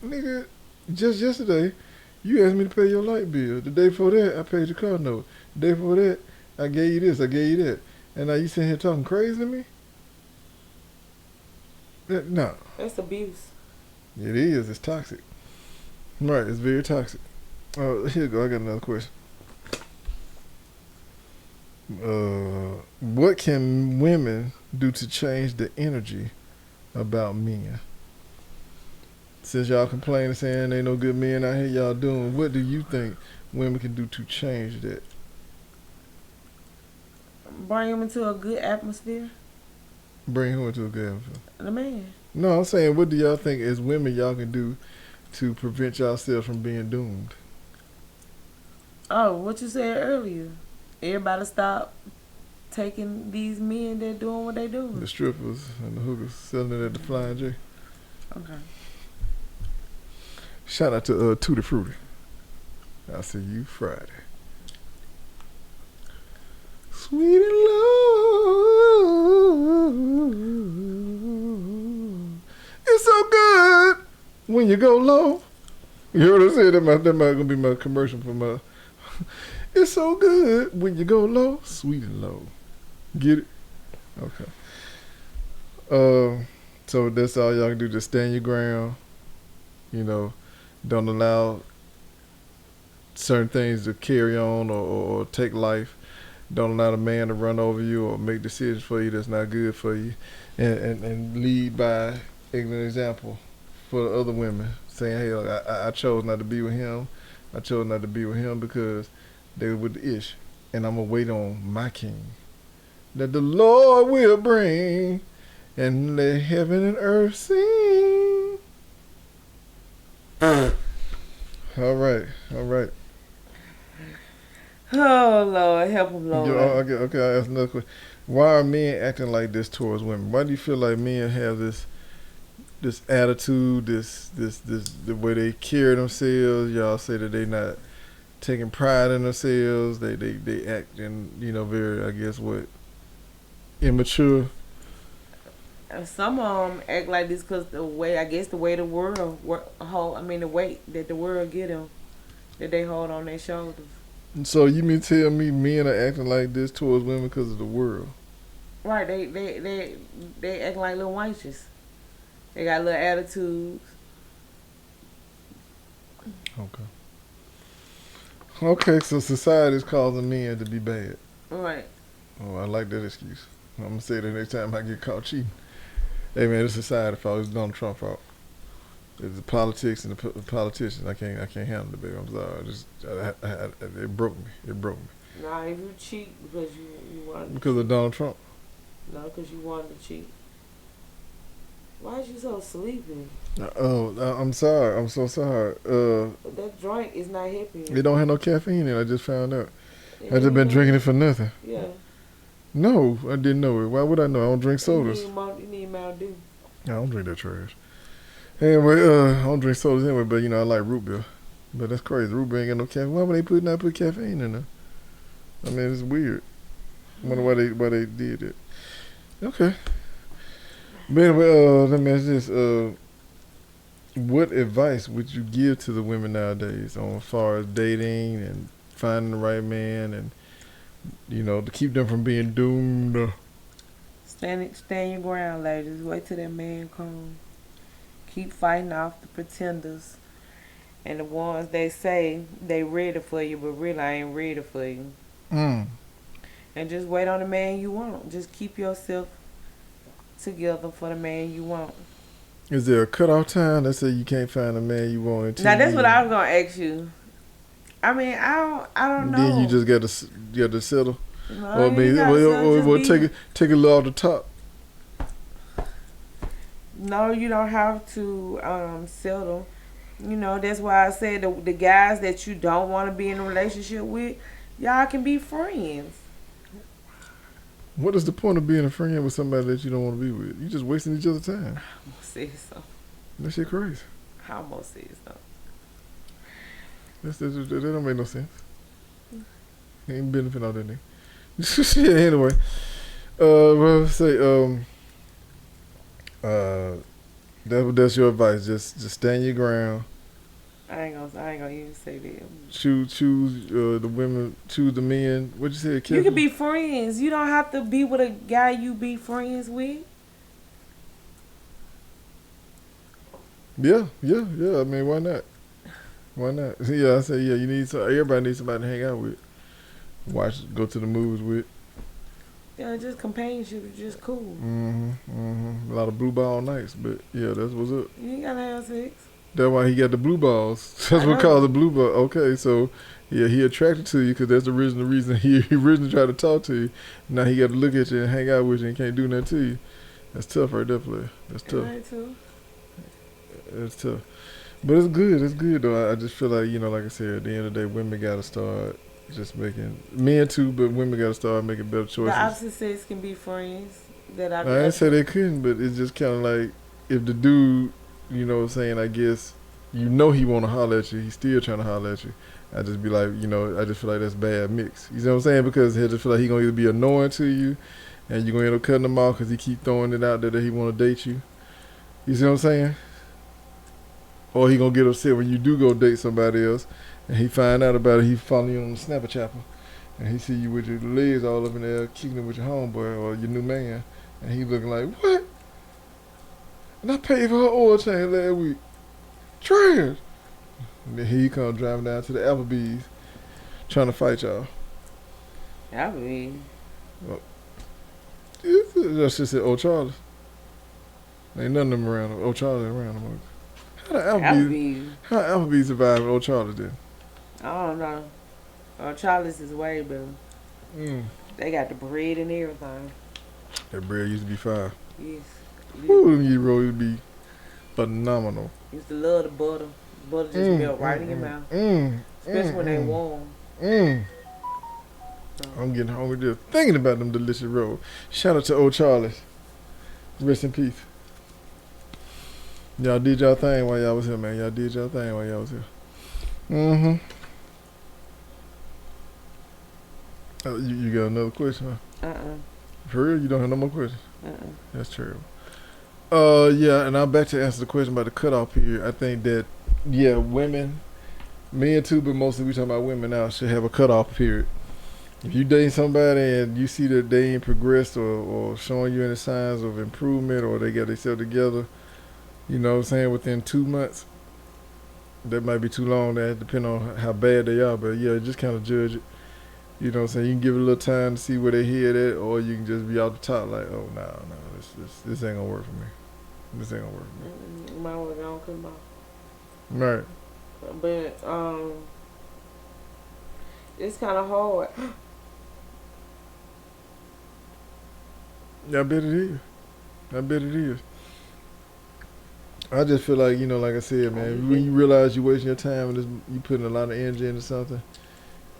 nigga, just yesterday, you asked me to pay your light bill. The day before that, I paid your car note. The day before that, I gave you this, I gave you that. And now you sitting here talking crazy to me? No. That's abuse. It is. It's toxic. Right. It's very toxic. Here you go. I got another question. What can women do to change the energy about men? Since y'all complaining saying ain't no good men out here y'all doing, what do you think women can do to change that? Bring them into a good atmosphere. Bring who into a good atmosphere? The man. No, I'm saying, what do y'all think as women y'all can do to prevent yourselves from being doomed? Oh, what you said earlier. Everybody stop taking these men that doing what they doing. The strippers and the hookers selling it at the Flying J. Okay. Shout out to Tutti Frutti. I'll see you Friday. Sweet and low. It's so good when you go low. You heard what I said? That might gonna be my commercial for my. It's so good when you go low, sweet and low. Get it? Okay. So that's all y'all can do. Just stand your ground. You know, don't allow certain things to carry on or take life. Don't allow the man to run over you or make decisions for you that's not good for you. And lead by ignorant example for the other women. Saying, hey, I chose not to be with him. I chose not to be with him because they were with the ish. And I'm going to wait on my king. That the Lord will bring and let heaven and earth sing. All right. Oh. Oh Lord, help him, Lord. Okay, I ask another question. Why are men acting like this towards women? Why do you feel like men have this attitude, this the way they carry themselves? Y'all say that they not taking pride in themselves. They acting, very, I guess, immature. And some of them act like this because the way the way the world the weight that the world get them, that they hold on their shoulders. So you mean tell me men are acting like this towards women because of the world? Right, they act like little wenches. They got little attitudes. Okay, so society's causing men to be bad. Right. Oh, I like that excuse. I'm gonna say that next time I get caught cheating. Hey man, it's society fault. It's Donald Trump fault. It's the politics and the politicians. I can't handle it, baby. I'm sorry. It broke me. Nah, if you cheat because you wanted because of Donald Trump. No, because you wanted to cheat. Why is you so sleepy? I'm sorry. I'm so sorry. That drink is not helping you. It don't have no caffeine in it. I just found out. I just been drinking it for nothing. Yeah. No, I didn't know it. Why would I know? I don't drink sodas. You need Mountain Dew. I don't drink that trash. Anyway, I don't drink sodas anyway, but I like root beer. But that's crazy. Root beer ain't got no caffeine. Why would they not put caffeine in there? I mean, it's weird. I wonder why they did it. Okay. But anyway, let me ask this. What advice would you give to the women nowadays on as far as dating and finding the right man and, to keep them from being doomed? Stand your ground, ladies. Wait till that man comes. Keep fighting off the pretenders and the ones they say they ready for you, but really ain't ready for you. And just wait on the man you want. Just keep yourself together for the man you want. Is there a cutoff time? Let's say you can't find the man you want in 2 Now that's years. what I was gonna ask you. I mean, I don't know. Then you just got to settle. No, or take a little off the top. No, you don't have to settle. That's why I said the guys that you don't want to be in a relationship with, y'all can be friends. What is the point of being a friend with somebody that you don't want to be with? You just wasting each other's time. I'm gonna say so. That shit crazy. I'm gonna say so. That don't make no sense. Ain't benefit out of that. Shit, anyway. That's your advice. Just stand your ground. I ain't gonna even say that. Choose the women. Choose the men. What you say? You can be friends. You don't have to be with a guy you be friends with. Yeah. I mean, why not? Yeah, I say yeah. Everybody needs somebody to hang out with. Go to the movies with. Yeah, just companionship is just cool. A lot of blue ball nights, but yeah, that's what's up. You ain't gotta have sex. That's why he got the blue balls. That's what called the blue ball. Okay, so yeah, he attracted to you because that's the reason he originally tried to talk to you. Now he got to look at you and hang out with you and can't do nothing to you. That's tough right there, player. That's tough. It's tough. But it's good. It's good though. I just feel like, like I said, at the end of the day, women got to start just making, men too, but women got to start making better choices. The opposite sex can be friends. I didn't say they couldn't, but it's just kind of like if the dude, saying, I guess, he want to holler at you, he's still trying to holler at you. I just be like, I just feel like that's bad mix. You know what I'm saying? Because I just feel like he going to either be annoying to you and you're going to end up cutting him off because he keep throwing it out there that he want to date you. You see what I'm saying? Or he going to get upset when you do go date somebody else and he find out about it, he follow you on the Snapper Chapel and he see you with your legs all up in there kicking it with your homeboy or your new man and he looking like, what? And I paid for her oil change last week. Trash. And then he come driving down to the Applebee's trying to fight y'all. Applebee's? That's just said Old Charles. Ain't none of them around. Old Charles ain't around no more. How Applebee's survived with Old Charles then? I don't know. Old Charles is way better. They got the bread and everything. That bread used to be fire. Yes. Ooh, them year rolls used to be phenomenal. Used to love the butter. The butter just melt right in your mouth. Especially when they warm. So. I'm getting hungry just thinking about them delicious rolls. Shout out to old Charlie's. Rest in peace. Y'all did y'all thing while y'all was here, man. Y'all did y'all thing while y'all was here. Mm-hmm. Oh, you got another question, huh? For real? You don't have no more questions? That's terrible. Yeah, and I'm back to answer the question about the cutoff period. I think that, yeah, women, men too, but mostly we talking about women now, should have a cutoff period. If you date somebody and you see that they ain't progressed or showing you any signs of improvement or they got themselves together, you know what I'm saying, within 2 months, that might be too long. That depend on how bad they are, but yeah, just kind of judge it. You know what I'm saying? You can give it a little time to see where they head at, or you can just be out the top like, oh, no, this ain't gonna work for me. This ain't gonna work for me. My work don't come out. Right. But, it's kind of hard. I bet it is. I just feel like, you know, like I said, man, when you realize you're wasting your time and you putting a lot of energy into something,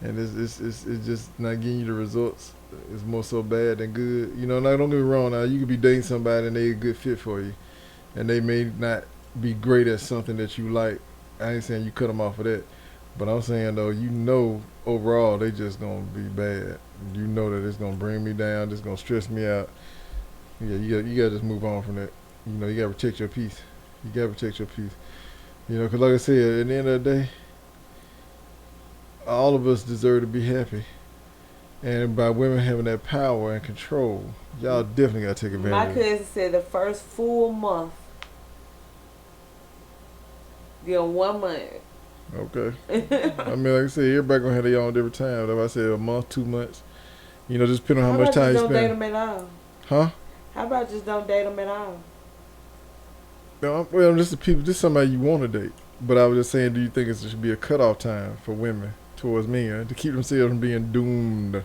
and it's just not getting you the results, it's more so bad than good. You know, now don't get me wrong. Now you could be dating somebody and they a good fit for you, and they may not be great at something that you like. I ain't saying you cut them off of that, but I'm saying though, you know, overall they just gonna be bad. You know that it's gonna bring me down, it's gonna stress me out. Yeah, you gotta just move on from that. You know, you gotta protect your peace. You gotta protect your peace. You know, because like I said, at the end of the day, all of us deserve to be happy. And by women having that power and control, y'all definitely gotta take advantage My of it. cousin said the first full month, then 1 month. Okay. I mean, like I said, everybody gonna have their own different time. That's why I said a month, 2 months. You know, just depending on how much time you How about just don't date spend. them at all? Huh? How about just don't date them at all? No, well, just somebody you want to date. But I was just saying, do you think it should be a cutoff time for women towards men to keep themselves from being doomed?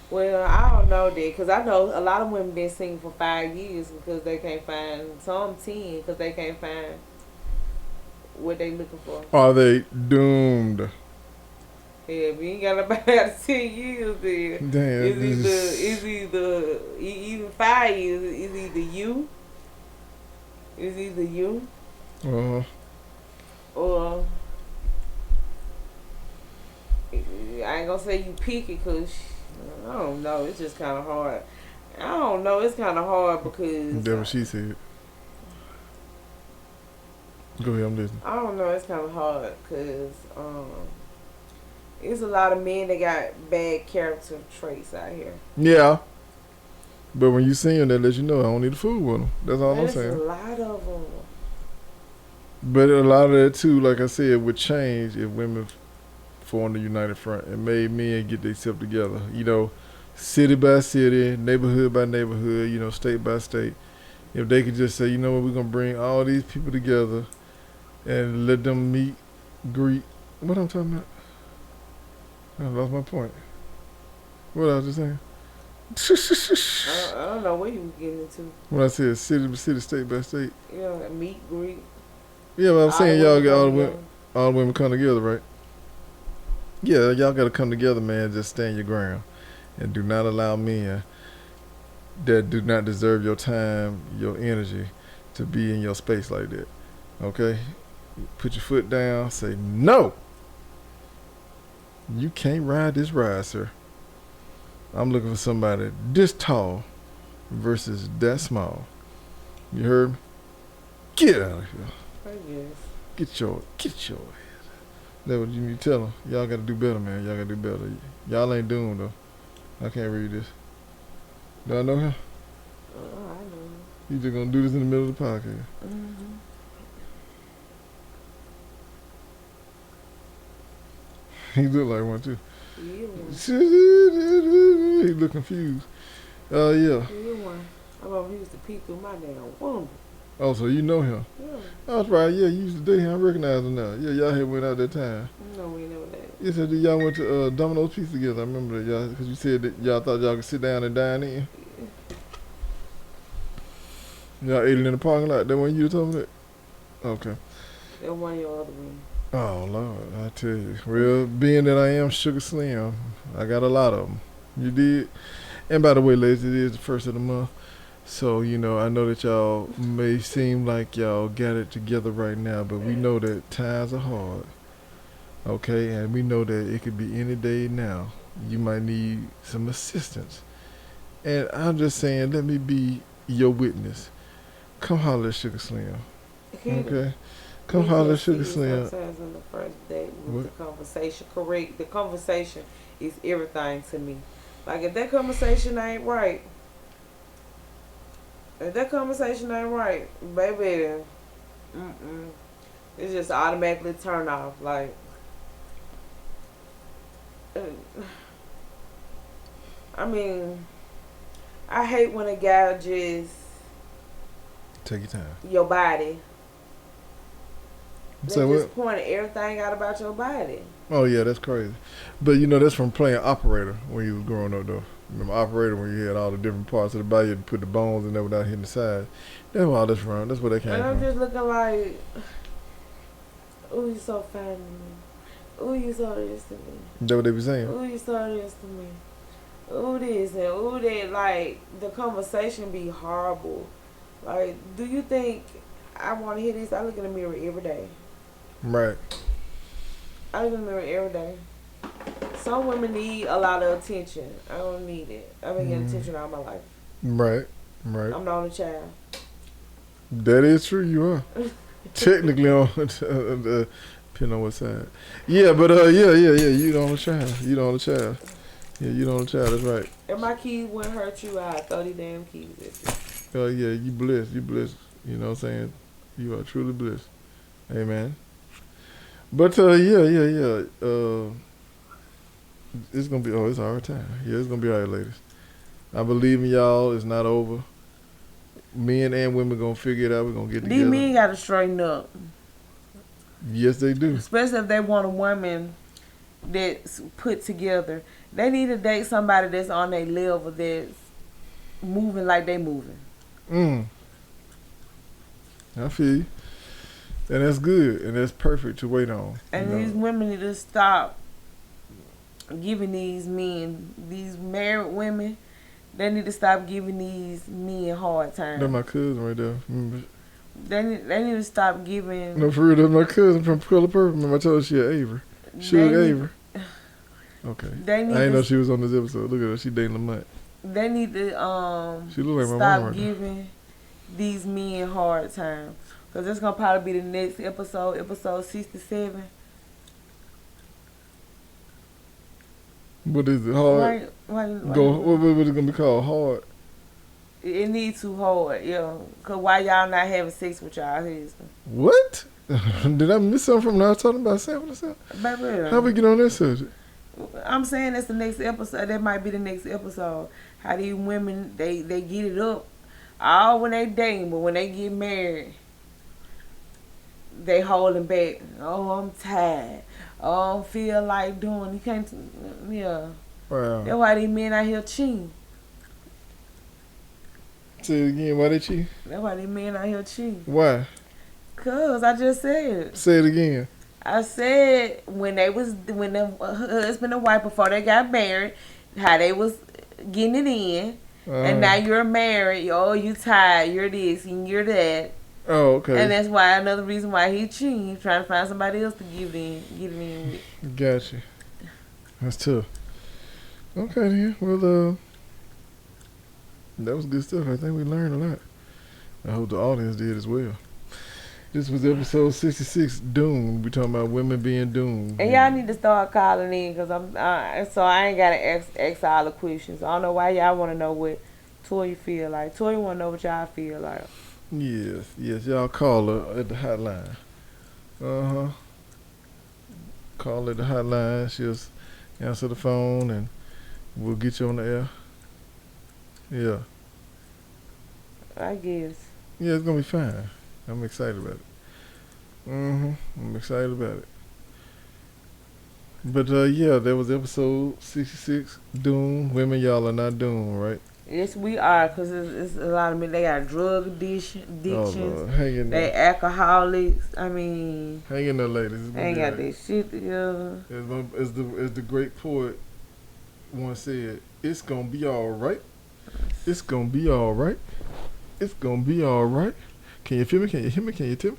Well, I don't know that, because I know a lot of women been single for 5 years because they can't find, some 10 because they can't find what they looking for. Are they doomed? Yeah, if you ain't got nobody after 10 years, then Damn. it's either even 5 years, it's either you or I ain't gonna say you pick it, because I don't know, it's just kind of hard. I don't know, it's kind of hard because That's what she said. Go ahead, I'm listening. I don't know, it's kind of hard because it's a lot of men that got bad character traits out here. Yeah. But when you see them, that lets you know I don't need to fool with them. That's all I'm saying. There's a lot of them. But a lot of that too, like I said, would change if women formed a united front and made men get themselves together. You know, city by city, neighborhood by neighborhood, you know, state by state. If they could just say, you know what, we're gonna bring all these people together and let them meet, greet. What I'm talking about? I lost my point. What I was just saying. I don't know what you was getting into. When I said city by city, state by state. Yeah, meet, greet. Yeah, but I'm saying y'all got all the all women come together, right? Yeah, y'all got to come together, man. Just stand your ground, and do not allow men that do not deserve your time, your energy, to be in your space like that. Okay, put your foot down. Say no. You can't ride this ride, sir. I'm looking for somebody this tall versus that small. You heard me? Get out of here. I guess. Get your ass. That's what you need to tell them. Y'all got to do better, man. Y'all got to do better. Y'all ain't doomed, though. I can't read this. Do I know him? Oh, I know. You just going to do this in the middle of the podcast. Mm-hmm. He look like one, too. Yeah. He look confused. Yeah. Yeah, one. I remember he used to peek through my damn window. Oh, so you know him? Yeah. Oh, that's right. Yeah, you used to date him. I recognize him now. Yeah, y'all had went out that time. No, we know that. You said that y'all went to Domino's Pizza together. I remember that, y'all, because you said that y'all thought y'all could sit down and dine in. Y'all ate it in the parking lot. That when you told me that? Okay. That one of your other ones. Oh Lord, I tell you, real being that I am Sugar Slim, I got a lot of them. You did. And by the way, ladies, it is the first of the month, so I know that y'all may seem like y'all got it together right now, but we know that times are hard. Okay, and we know that it could be any day now. You might need some assistance, and I'm just saying, let me be your witness. Come holler at Sugar Slim. Okay, come We holler get at Sugar serious Slim. sometimes on the first date with What? the conversation. Correct. The conversation is everything to me. Like if that conversation ain't right, baby, it's just automatically turn off. Like, uh, I mean, I hate when a guy just Take your time. your body. They Say what? just point everything out about your body. Oh yeah, that's crazy. But that's from playing operator when you was growing up though. Remember operator when you had all the different parts of the body, you had to put the bones in there without hitting the sides. That's where all that's from. That's where they came And I'm from. just looking like, oh, you so fine to me. Oh, you so this to me. That what they be saying. Oh, you so this to me. Oh, this and oh, that. Like, the conversation be horrible. Like, do you think I want to hear this? I look in the mirror every day. Right. I look in the mirror every day. Some women need a lot of attention. I don't need it. I've been getting attention all my life. Right. Right. I'm the only child. That is true. You are technically on depending on what side. Yeah, but yeah. You the only child. You the only child. Yeah, you the only child. That's right. If my kids wouldn't hurt you, I'd throw these damn kids at you. Yeah, you blessed. You blessed. You know what I'm saying? You are truly blessed. Amen. But yeah. It's gonna be it's our time. Yeah, it's gonna be alright, ladies. I believe in y'all. It's not over. Men and women gonna figure it out. We're gonna get These together. men gotta straighten up. Yes, they do. Especially if they want a woman that's put together. They need to date somebody that's on their level, that's moving like they moving. I feel you. And that's good. And that's perfect to wait on. And these women need to stop giving these men, these married women, they need to stop giving these men hard time. That's my cousin right there. Remember? They need to stop giving. No, for real, that's my cousin from Color Purple. Remember I told her she had Avery. Sugar Avery. Okay. I didn't know she was on this episode. Look at her. She dating Lamont. They need to she look like my mom stop right giving these men hard time. Because it's going to probably be the next episode, episode 67. What is it? Hard? Go. What is it going to be called? Hard? It needs too hard, yeah. Because why y'all not having sex with y'all husband? What? Did I miss something from when I was talking about sample or something? Baby, how we get on that subject? I'm saying that's the next episode. That might be the next episode. How these women, they get it up all when they dating, but when they get married, they holding back. Oh, I'm tired. Oh, I don't feel like doing. You can't. Yeah. Wow. That's why these men out here cheating. Say it again. Why they cheat? That's why these men out here cheating. Why? Cause I just said. Say it again. I said when the husband and wife before they got married, how they was getting it in, and now you're married. Oh, you tired. You're this and you're that. Oh, okay. And that's why another reason why he cheating. He's trying to find somebody else to get it in with. Gotcha. That's tough. Okay then. Well, that was good stuff. I think we learned a lot. I hope the audience did as well. This was episode 66, Doomed. We talking about women being doomed. And y'all need to start calling in, because so I ain't got to ask all the questions. I don't know why y'all want to know what Toya feel like. Toya want to know what y'all feel like. Yes. Y'all call her at the hotline. Call her at the hotline. She'll answer the phone and we'll get you on the air. Yeah. I guess. Yeah, it's going to be fine. I'm excited about it. I'm excited about it. But yeah, that was episode 66, Doom. Women, y'all are not doomed, right? Yes, we are, because it's a lot of men. They got drug addictions. Lord, hang in They there. alcoholics. I mean, Hang in there, ladies. It's they gonna ain't be got right. their shit together. As the great poet once said, it's gonna be all right. It's gonna be all right. It's gonna be all right. Can you feel me? Can you hear me? Can you tell me?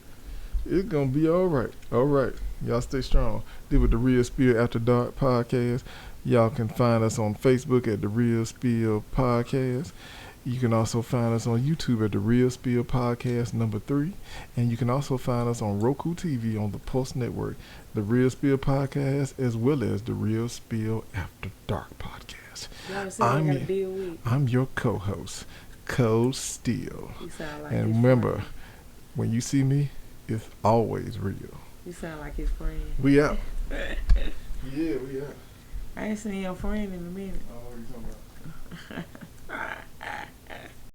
It's gonna be all right. All right. Y'all stay strong. This with the Real Spill After Dark podcast. Y'all can find us on Facebook at the Real Spill Podcast. You can also find us on YouTube at the Real Spill Podcast #3, and you can also find us on Roku TV on the Pulse Network, the Real Spill Podcast, as well as the Real Spill After Dark Podcast. I'm your co-host, Cole Steele. You sound like And his remember, friend. when you see me, it's always real. You sound like his friend. We out. Yeah, we out. I ain't seen your friend in a minute. I don't know what you're talking about.